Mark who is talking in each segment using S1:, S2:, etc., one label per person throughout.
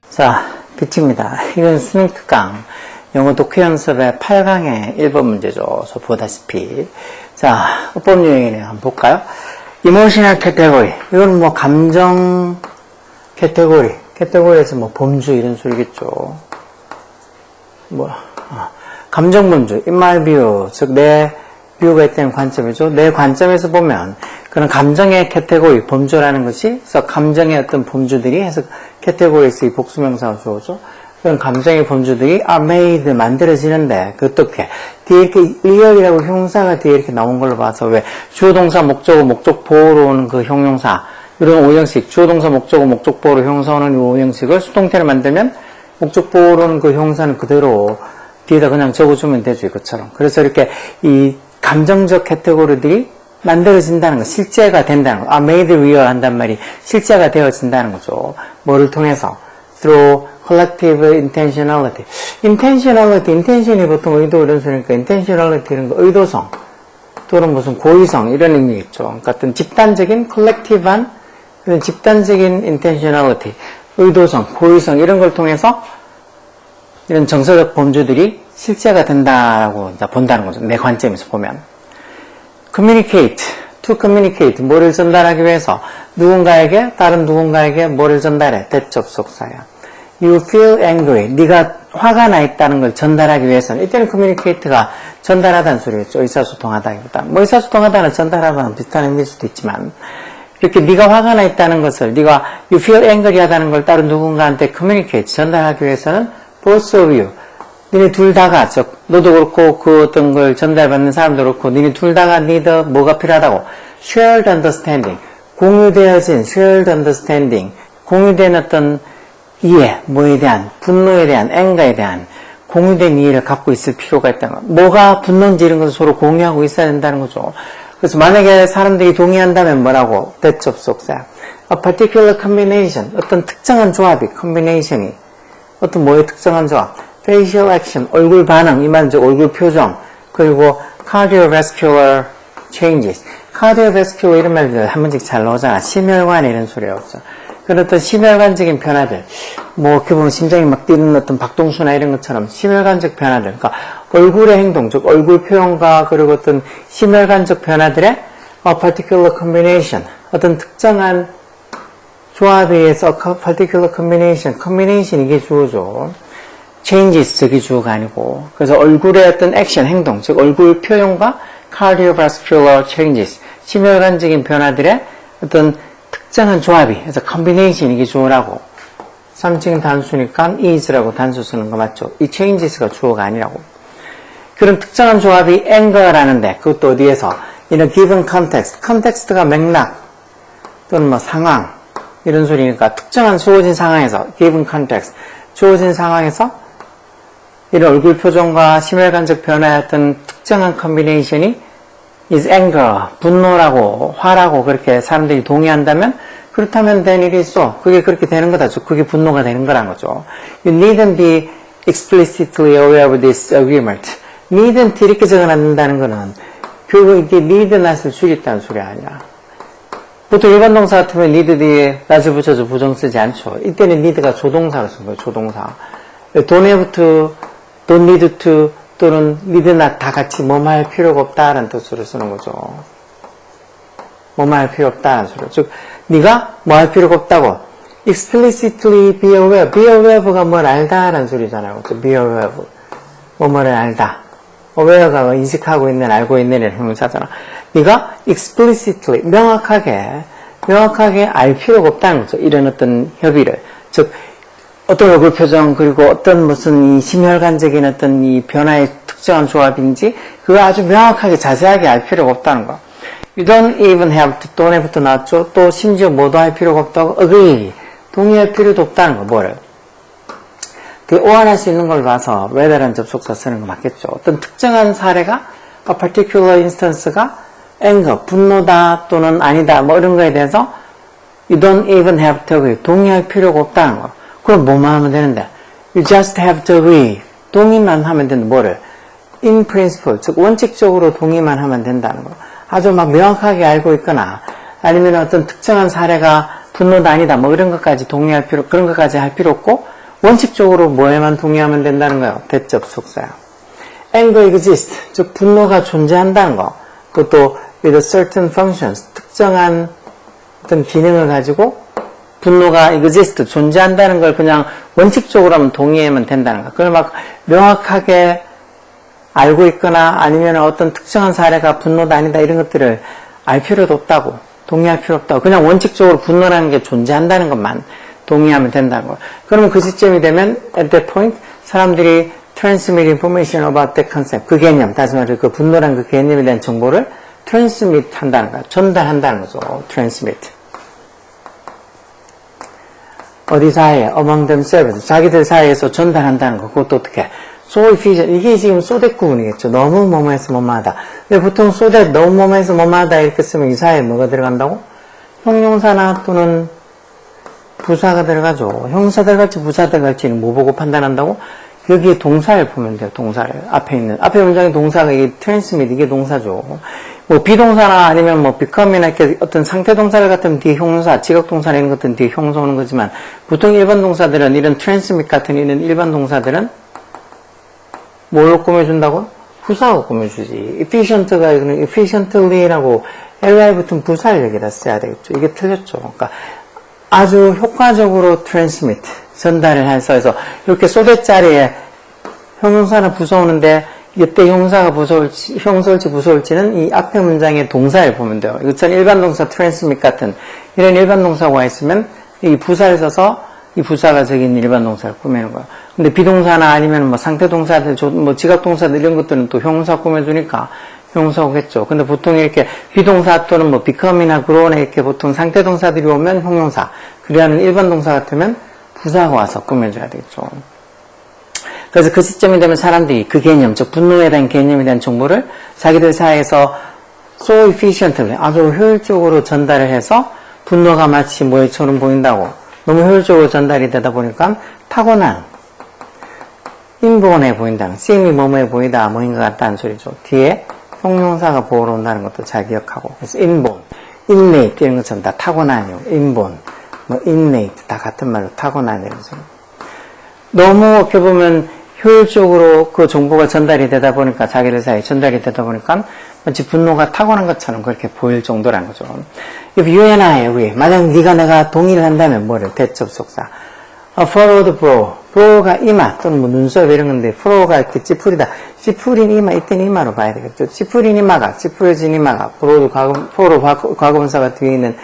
S1: 자, 빛입니다. 이건 수능 특강 영어 독해 연습의 8강의 1번 문제죠. 저 보다시피. 자, 어법 유형이네요. 한번 볼까요? 이모셔널 캐테고리. 이건 뭐 감정 캐테고리. 캐테고리에서 뭐 범주 이런 소리겠죠. 감정 범주. In my view. 즉, 내 뷰가 있다는 관점이죠. 내 관점에서 보면 그런 감정의 캐테고리, 범주라는 것이, 그래서 감정의 어떤 범주들이 해서 캐테고리에서 이 복수명사가 주어져. 그런 감정의 범주들이 are made, 만들어지는데, 그 어떻게? 뒤에 이렇게 real이라고 형용사가 뒤에 이렇게 나온 걸로 봐서, 왜? 주어동사, 목적어, 목적보호로 오는 그 형용사, 이런 오형식, 주어동사, 목적어, 목적보호로 형용사 오는 이 오형식을 수동태를 만들면, 목적보호로 오는 그 형용사는 그대로 뒤에다 그냥 적어주면 되죠, 이것처럼. 그래서 이렇게 이 감정적 캐테고리들이 만들어진다는 거, 실제가 된다는 거, made real 한단 말이 실제가 되어진다는 거죠. 뭐를 통해서? through collective intentionality. intention이 보통 의도 이런 소리니까 intentionality 이런 거, 의도성, 또는 무슨 고의성, 이런 의미겠죠. 그러니까 어떤 집단적인, collective한, 그런 집단적인 intentionality, 의도성, 고의성, 이런 걸 통해서 이런 정서적 범주들이 실제가 된다고 본다는 거죠. 내 관점에서 보면. communicate, to communicate, 뭐를 전달하기 위해서 누군가에게, 다른 누군가에게 뭐를 전달해? 대접속사야. You feel angry, 네가 화가 나 있다는 걸 전달하기 위해서는, 이때는 communicate가 전달하다는 소리겠죠. 의사소통하다기보다. 뭐 의사소통하다는 전달하다는 비슷한 의미일 수도 있지만, 이렇게 네가 화가 나 있다는 것을, 네가 you feel angry 하다는 걸 다른 누군가한테 communicate, 전달하기 위해서는 both of you, 니네 둘 다가, 즉, 너도 그렇고, 그 어떤 걸 전달받는 사람도 그렇고, 니네 둘 다가 need 뭐가 필요하다고? shared understanding. 공유되어진 shared understanding. 공유된 어떤 이해, 뭐에 대한, 분노에 대한, 앵가에 대한 공유된 이해를 갖고 있을 필요가 있다는 거. 뭐가 분노인지 이런 것을 서로 공유하고 있어야 된다는 거죠. 그래서 만약에 사람들이 동의한다면 뭐라고? 대접속사. A particular combination. 어떤 특정한 조합이, combination이. 어떤 뭐의 특정한 조합. facial action, 얼굴 반응, 이 말은 즉 얼굴 표정, 그리고 cardiovascular changes. cardiovascular 이런 말들 한 번씩 잘 나오잖아. 심혈관 이런 소리가 없어. 그런 어떤 심혈관적인 변화들, 뭐 이렇게 보면 심장이 막 뛰는 어떤 박동수나 이런 것처럼 심혈관적 변화들, 그러니까 얼굴의 행동, 즉 얼굴 표현과 그리고 어떤 심혈관적 변화들의 a particular combination, 어떤 특정한 조합에 의해서 particular combination 이게 주어죠. changes, 저기 주어가 아니고. 그래서 얼굴의 어떤 액션, 행동, 즉 얼굴 표현과 cardiovascular changes, 심혈관적인 변화들의 어떤 특정한 조합이, 그래서 combination 이게 주어라고. 3층 단수니까 is라고 단수 쓰는 거 맞죠? 이 changes가 주어가 아니라고. 그런 특정한 조합이 anger라는데, 그것도 어디에서? in a given context. context가 맥락, 또는 뭐 상황, 이런 소리니까 특정한 주어진 상황에서, given context, 주어진 상황에서 이런 얼굴 표정과 심혈관적 변화의 어떤 특정한 컨비네이션이 is anger, 분노라고, 화라고 그렇게 사람들이 동의한다면 그렇다면 then it is so. 그게 그렇게 되는 거다. 그게 분노가 되는 거란 거죠. You needn't be explicitly aware of this agreement. needn't 이렇게 적어놨는다는 거는 결국 이게 need not을 주겠다는 소리 아니야. 보통 일반 동사 같으면 need 뒤에 not을 붙여서 부정 쓰지 않죠. 이때는 need가 조동사로 쓴 거예요. 조동사. don't have to, don't need to 또는 need not 다 같이 뭐뭐 할 필요가 없다라는 뜻으로 쓰는 거죠. 뭐뭐 할 필요 없다라는 소리죠. 즉 네가 뭐 할 필요가 없다고 explicitly be aware. be aware가 뭘 알다라는 소리잖아요. be aware. 뭐뭐를 알다. aware가 인식하고 있는, 알고 있는 이런 형용사잖아. 네가 explicitly, 명확하게 알 필요가 없다는 거죠. 이런 어떤 협의를. 즉 어떤 얼굴 표정, 그리고 어떤 무슨 이 심혈관적인 어떤 이 변화의 특정한 조합인지, 그걸 아주 명확하게 자세하게 알 필요가 없다는 거. You don't even have to, don't have to 나왔죠? 또 심지어 뭐도 할 필요가 없다고, agree. 동의할 필요도 없다는 거, 뭐를. 그 오한할 수 있는 걸 봐서, whether라는 접속사 쓰는 거 맞겠죠? 어떤 특정한 사례가, a particular instance가 anger, 분노다 또는 아니다, 뭐 이런 거에 대해서, you don't even have to agree. 동의할 필요가 없다는 거. 그럼 뭐만 하면 되는데? You just have to agree. 동의만 하면 되는데 뭐를? in principle, 즉 원칙적으로 동의만 하면 된다는 거. 아주 막 명확하게 알고 있거나 아니면 어떤 특정한 사례가 분노도 아니다 뭐 이런 것까지 동의할 필요, 그런 것까지 할 필요 없고 원칙적으로 뭐에만 동의하면 된다는 거예요. 대접 속사야. Anger exists, 즉 분노가 존재한다는 거. 그것도 with a certain functions, 특정한 어떤 기능을 가지고 분노가 exist, 존재한다는 걸 그냥 원칙적으로 하면 동의하면 된다는 거. 그걸 막 명확하게 알고 있거나 아니면 어떤 특정한 사례가 분노다 아니다 이런 것들을 알 필요도 없다고, 동의할 필요 없다고. 그냥 원칙적으로 분노라는 게 존재한다는 것만 동의하면 된다는 거. 그러면 그 시점이 되면 at that point 사람들이 transmit information about that concept, 그 개념, 다시 말해 그 분노란 그 개념에 대한 정보를 transmit 한다는 거야. 전달한다는 거죠. transmit. 어디 사이에? among themselves. 자기들 사이에서 전달한다는 거. 그것도 어떻게? so efficient. 이게 지금 so that 구문이겠죠. 너무 뭐뭐해서 뭐뭐하다. 근데 보통 so that 너무 뭐뭐해서 뭐뭐하다 이렇게 쓰면 이 사이에 뭐가 들어간다고? 형용사나 또는 부사가 들어가죠. 형사 들어갈지 부사 들어갈지는 뭐 보고 판단한다고? 여기에 동사를 보면 돼요. 동사를. 앞에 문장의 동사가 이게 transmit, 이게 동사죠. 뭐 비동사나 아니면 뭐 become이나 이렇게 어떤 상태 동사를 같은 뒤에 형용사, 지각 동사나 이런 것들은 뒤에 형용사 오는 거지만 보통 일반 동사들은 이런 transmit 같은 이런 일반 동사들은 뭘로 꾸며준다고? 부사하고 꾸며주지. efficient가 이거는 efficiently라고 ly 붙은 부사를 여기다 써야 되겠죠. 이게 틀렸죠. 그러니까 아주 효과적으로 transmit, 전달을 해서 이렇게 쏟을 자리에 형용사나 부사 오는데 이때 형사가 형사일지 부사일지는 이 앞에 문장의 동사를 보면 돼요. 이것처럼 일반 동사 transmit 같은 이런 일반 동사가 와 있으면 이 부사를 써서 이 부사가 저기 있는 일반 동사를 꾸미는 거예요. 근데 비동사나 아니면 뭐 상태 동사들, 뭐 지각 동사들 이런 것들은 또 형용사 꾸며주니까 형용사 오겠죠. 근데 보통 이렇게 비동사 또는 뭐 become이나 grow나 이렇게 보통 상태 동사들이 오면 형용사, 그래야는 일반 동사 같으면 부사가 와서 꾸며줘야 되겠죠. 그래서 그 시점이 되면 사람들이 그 개념, 즉 분노에 대한 개념에 대한 정보를 자기들 사이에서 so efficiently, 아주 효율적으로 전달을 해서 분노가 마치 뭐처럼 보인다고 너무 효율적으로 전달이 되다 보니까 타고난 인본해 보인다는, 쌤이 뭐뭐해 보이다, 뭐인 것 같다는 소리죠. 뒤에 형용사가 보러 온다는 것도 잘 기억하고. 그래서 인본, innate 이런 것처럼 다 타고난이요. 인본, 뭐 innate 다 같은 말로 타고난 이런 소리. 너무 어떻게 보면 효율적으로 그 정보가 전달이 되다 보니까 자기들 사이에 전달이 되다 보니까 마치 분노가 타고난 것처럼 그렇게 보일 정도라는 거죠. If you and I agree, 만약 네가 내가 동의를 한다면 뭐를? 대접속사. follow the bro. bro가 이마 또는 뭐 눈썹 이런 건데 bro가 이렇게 찌푸리다. 찌푸린 이마, 이때는 이마로 봐야 되겠죠. 찌푸린 이마가, 찌푸려진 이마가 bro도 과거분사가 뒤에 있는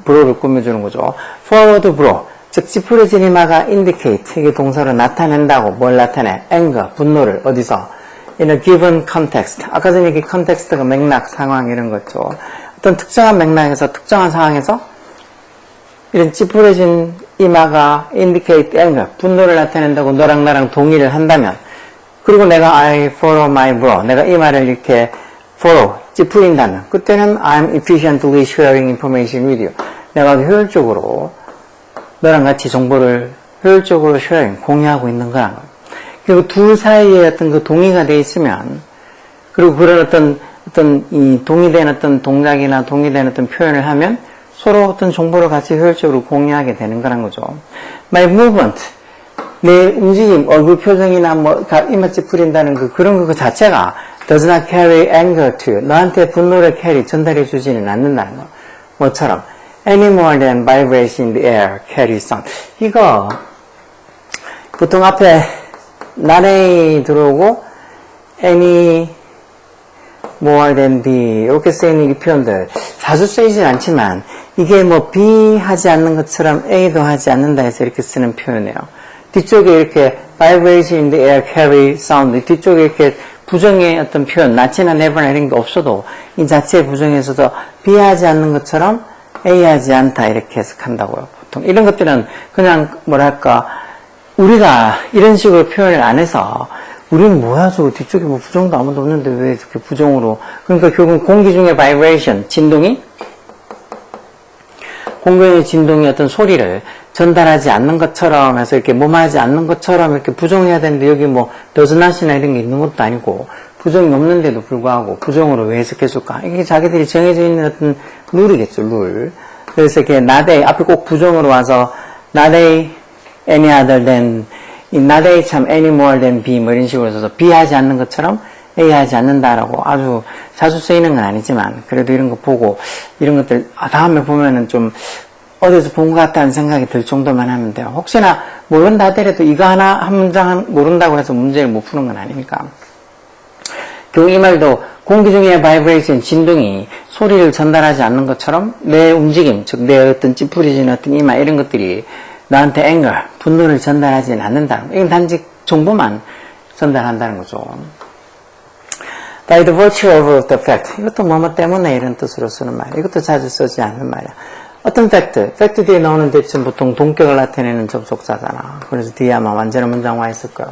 S1: bro를 꾸며주는 거죠. follow the bro. 즉 찌푸려진 이마가 indicate, 이게 동사로 나타낸다고. 뭘 나타내? anger, 분노를 어디서? in a given context. 아까 전에 이 context가 맥락, 상황 이런 거죠. 어떤 특정한 맥락에서 특정한 상황에서 이런 찌푸려진 이마가 indicate anger, 분노를 나타낸다고 너랑 나랑 동의를 한다면, 그리고 내가 I follow my bro, 내가 이마를 이렇게 follow, 찌푸린다면, 그때는 I'm efficiently sharing information with you. 내가 효율적으로 너랑 같이 정보를 효율적으로 sharing, 공유하고 있는 거란 거예요. 그리고 둘 사이에 어떤 그 동의가 돼 있으면, 그리고 그런 어떤 이 동의된 어떤 동작이나 동의된 어떤 표현을 하면 서로 어떤 정보를 같이 효율적으로 공유하게 되는 거란 거죠. My movement, 내 움직임, 얼굴 표정이나 뭐 이마 찌푸린다는 그런 거 자체가 does not carry anger to you. 너한테 분노를 전달해 주지는 않는다는 거. 뭐처럼 any more than vibration in the air carry sound. 이거 보통 앞에 나레이 들어오고 any more than be 이렇게 쓰이는 이 표현들 자주 쓰이진 않지만 이게 뭐 be 하지 않는 것처럼 a도 하지 않는다 해서 이렇게 쓰는 표현이에요. 뒤쪽에 이렇게 vibration in the air carry sound, 뒤쪽에 이렇게 부정의 어떤 표현, not이나 never나 이런 게 없어도 이 자체의 부정에서도 be 하지 않는 것처럼 a 하지 않다 이렇게 해석한다고요. 보통 이런 것들은 그냥 뭐랄까 우리가 이런 식으로 표현을 안 해서 우리는 뭐야 저거 뒤쪽에 뭐 부정도 아무도 없는데 왜 이렇게 부정으로, 그러니까 결국 공기 중에 vibration, 진동이 공기의 진동이 어떤 소리를 전달하지 않는 것처럼 해서 이렇게 몸하지 않는 것처럼 이렇게 부정해야 되는데 여기 뭐 does not이나 이런 게 있는 것도 아니고 부정이 없는데도 불구하고 부정으로 왜 해석해줄까? 이게 자기들이 정해져 있는 어떤 룰이겠죠, 룰. 그래서 이렇게 not a, 앞에 꼭 부정으로 와서 not a any other than, not a 참 any more than b 뭐 이런 식으로 써서 b 하지 않는 것처럼 a 하지 않는다라고 아주 자주 쓰이는 건 아니지만 그래도 이런 거 보고 이런 것들 다음에 보면은 좀 어디서 본 것 같다는 생각이 들 정도만 하면 돼요. 혹시나 모른다 하더라도 이거 하나 한 문장 모른다고 해서 문제를 못 푸는 건 아니니까. 결국 이 말도 공기 중에 바이브레이션, 진동이 소리를 전달하지 않는 것처럼 내 움직임, 즉 내 어떤 찌푸리진 어떤 이마 이런 것들이 나한테 anger, 분노를 전달하지는 않는다는 거. 이건 단지 정보만 전달한다는 거죠. By the virtue of the fact. 이것도 뭐뭐 때문에 이런 뜻으로 쓰는 말. 이것도 자주 쓰지 않는 말이야. 어떤 팩트 뒤에 나오는 대칭 보통 동격을 나타내는 접속사잖아. 그래서 뒤에 아마 완전한 문장 와 있을 거야.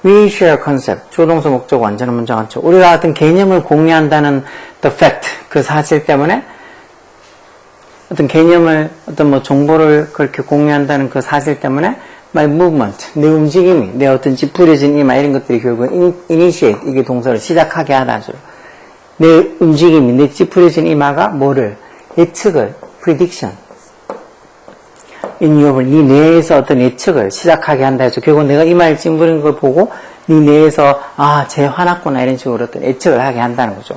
S1: We share concept. 조동사 목적 완전한 문장 왔죠. 우리가 어떤 개념을 공유한다는 the fact. 그 사실 때문에 어떤 개념을, 어떤 뭐 정보를 그렇게 공유한다는 그 사실 때문에 my movement, 내 움직임이, 내 어떤 찌푸려진 이마 이런 것들이 결국 initiate, 이게 동사를 시작하게 하다죠. 내 움직임이, 내 찌푸려진 이마가 뭐를? 예측을, prediction. in your, 네 뇌에서 어떤 예측을 시작하게 한다 해서 결국 내가 이마를 찡부린 걸 보고 네 뇌에서 쟤 화났구나 이런 식으로 어떤 예측을 하게 한다는 거죠.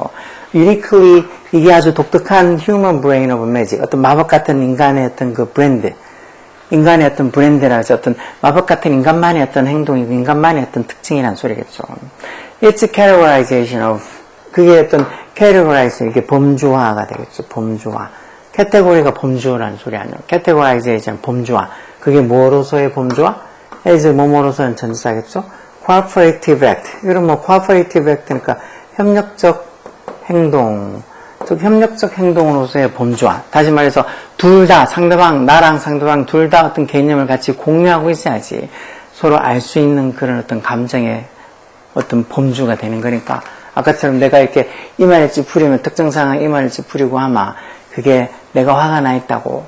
S1: uniquely, 이게 아주 독특한 human brain of magic, 어떤 마법 같은 인간의 어떤 그 브랜드, 인간의 어떤 브랜드라 해서 어떤 마법 같은 인간만의 어떤 행동이고 인간만의 어떤 특징이라는 소리겠죠. It's categorization of, 그게 어떤 categorize, 이게 범주화가 되겠죠. 범주화. 캐테고리가 범주라는 소리 아니에요. categorization, 범주화. 그게 뭐로서의 범주화? as 뭐뭐로서는 전치사겠죠. cooperative act. 이런 뭐 cooperative act니까 협력적 행동. 즉 협력적 행동으로서의 범주화. 다시 말해서 둘 다 상대방, 나랑 상대방 둘 다 어떤 개념을 같이 공유하고 있어야지 서로 알 수 있는 그런 어떤 감정의 어떤 범주가 되는 거니까 아까처럼 내가 이렇게 이마를 찌푸리면 특정 상황에 이마를 찌푸리고 하면 그게 내가 화가 나 있다고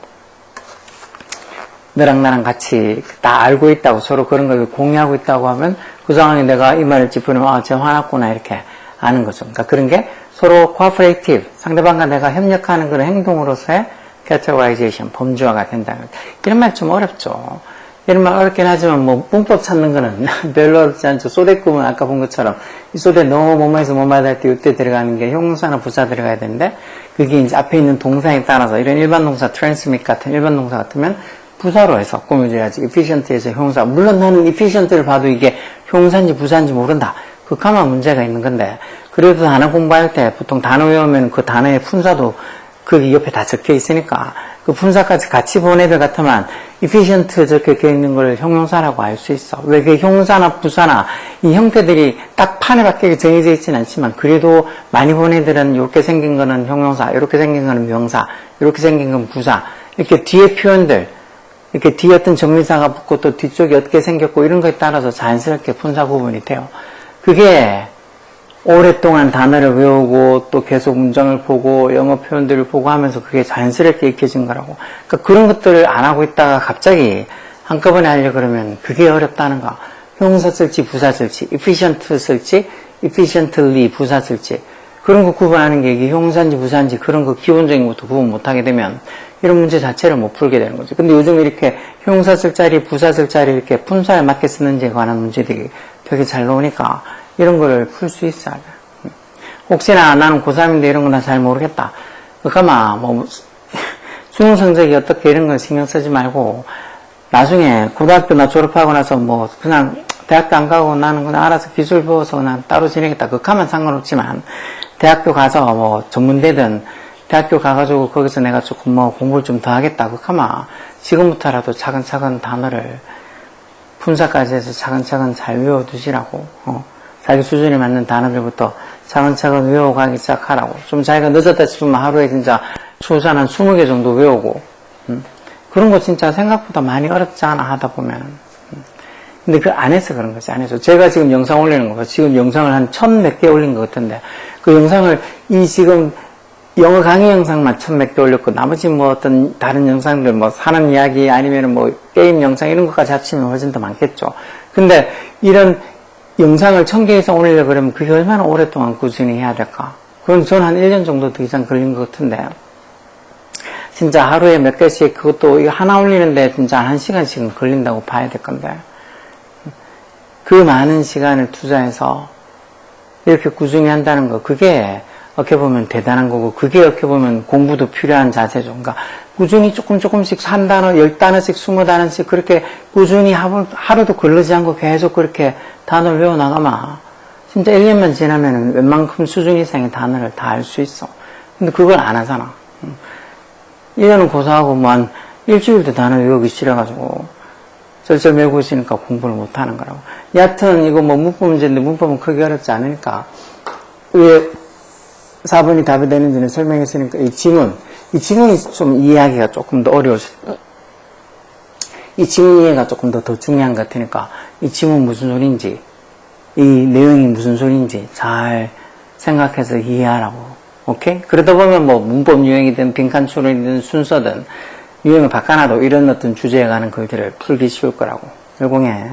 S1: 너랑 나랑 같이 다 알고 있다고 서로 그런 걸 공유하고 있다고 하면 그 상황에 내가 이마를 찌푸리면 쟤 화났구나 이렇게 아는 거죠. 그러니까 그런 게 서로 cooperative, 상대방과 내가 협력하는 그런 행동으로서의 categorization, 범주화가 된다는 것. 이런 말 좀 어렵죠. 이런 말 어렵긴 하지만 뭐 문법 찾는 거는 별로 어렵지 않죠. 소대급은 아까 본 것처럼 이 소대 너무 뭐뭐해서 뭐뭐하다 할 때 이때 들어가는 게 형용사나 부사 들어가야 되는데 그게 이제 앞에 있는 동사에 따라서 이런 일반 동사 transmit 같은 일반 동사 같으면 부사로 해서 꾸며줘야지. efficient에서 형용사. 물론 나는 efficient를 봐도 이게 형용사인지 부사인지 모른다. 극하면 문제가 있는 건데 그래도 단어 공부할 때 보통 단어 외우면 그 단어의 품사도 거기 옆에 다 적혀 있으니까 그 품사까지 같이 본 애들 같으면 efficient 적혀 있는 걸 형용사라고 알 수 있어. 왜 그 형용사나 부사나 이 형태들이 딱 판에 밖에 정해져 있지는 않지만 그래도 많이 본 애들은 이렇게 생긴 거는 형용사, 이렇게 생긴 거는 명사, 이렇게 생긴 건 부사. 이렇게 뒤에 표현들, 이렇게 뒤에 어떤 정리사가 붙고 또 뒤쪽이 어떻게 생겼고 이런 거에 따라서 자연스럽게 품사 구분이 돼요. 그게 오랫동안 단어를 외우고 또 계속 문장을 보고 영어 표현들을 보고 하면서 그게 자연스럽게 익혀진 거라고. 그러니까 그런 것들을 안 하고 있다가 갑자기 한꺼번에 하려고 그러면 그게 어렵다는 거. 형용사 쓸지 부사 쓸지, efficient 쓸지, efficiently 부사 쓸지 그런 거 구분하는 게 이게 형용사인지 부사인지 그런 거 기본적인 것도 구분 못하게 되면 이런 문제 자체를 못 풀게 되는 거죠. 근데 요즘 이렇게 형용사 쓸 자리, 부사 쓸 자리 이렇게 품사에 맞게 쓰는지에 관한 문제들이 되게 잘 나오니까 이런 거를 풀 수 있어야 돼. 혹시나 나는 고3인데 이런 거 나 잘 모르겠다. 그러니까 뭐 수능 성적이 어떻게 이런 건 신경 쓰지 말고 나중에 고등학교 나 졸업하고 나서 뭐 그냥 대학교 안 가고 나는 그냥 알아서 기술 배워서 그냥 따로 지내겠다. 그하면 상관없지만 대학교 가서 뭐 전문대든 대학교 가가지고 거기서 내가 조금 뭐 공부를 좀 더 하겠다. 그하면 지금부터라도 차근차근 단어를 품사까지 해서 차근차근 잘 외워두시라고. 자기 수준에 맞는 단어들부터 차근차근 외워가기 시작하라고. 좀 자기가 늦었다 싶으면 하루에 진짜 초산 한 20개 정도 외우고. 그런 거 진짜 생각보다 많이 어렵지 않아 하다 보면. 근데 그 안에서 그런 거지, 안에서. 제가 지금 영상 올리는 거, 지금 영상을 한 1000몇 개 올린 것 같은데, 그 영상을 지금 영어 강의 영상만 1000몇 개 올렸고, 나머지 뭐 어떤 다른 영상들, 뭐 사는 이야기 아니면 뭐 게임 영상 이런 것까지 합치면 훨씬 더 많겠죠. 근데 이런 영상을 1000개 이상 올리려고 그러면 그게 얼마나 오랫동안 꾸준히 해야 될까? 그건 전 한 1년 정도 더 이상 걸린 것 같은데. 진짜 하루에 몇 개씩 그것도 이거 하나 올리는데 진짜 한 1시간씩은 걸린다고 봐야 될 건데. 그 많은 시간을 투자해서 이렇게 꾸준히 한다는 거, 그게 어떻게 보면 대단한 거고, 그게 어떻게 보면 공부도 필요한 자세죠. 그러니까 꾸준히 조금씩 3단어, 10단어씩, 20단어씩 그렇게 꾸준히 하루도 걸르지 않고 계속 그렇게 단어를 외워나가면 진짜 1년만 지나면 웬만큼 수준 이상의 단어를 다 알 수 있어. 근데 그걸 안 하잖아. 1년은 고사하고 뭐 한 일주일도 단어 외우기 싫어가지고 절절 외우고 있으니까 공부를 못 하는 거라고. 여하튼 이거 뭐 문법 문제인데 문법은 크게 어렵지 않으니까 왜 4번이 답이 되는지는 설명했으니까 이 지문이 좀 이해하기가 조금 더 어려워서 이 지문 이해가 조금 더 중요한 것 같으니까 이 지문 무슨 소린지 이 내용이 무슨 소린지 잘 생각해서 이해하라고. 오케이? 그러다 보면 뭐 문법 유형이든 빈칸 추론이든 순서든 유형을 바꿔놔도 이런 어떤 주제에 관한 글들을 풀기 쉬울 거라고. 열공해.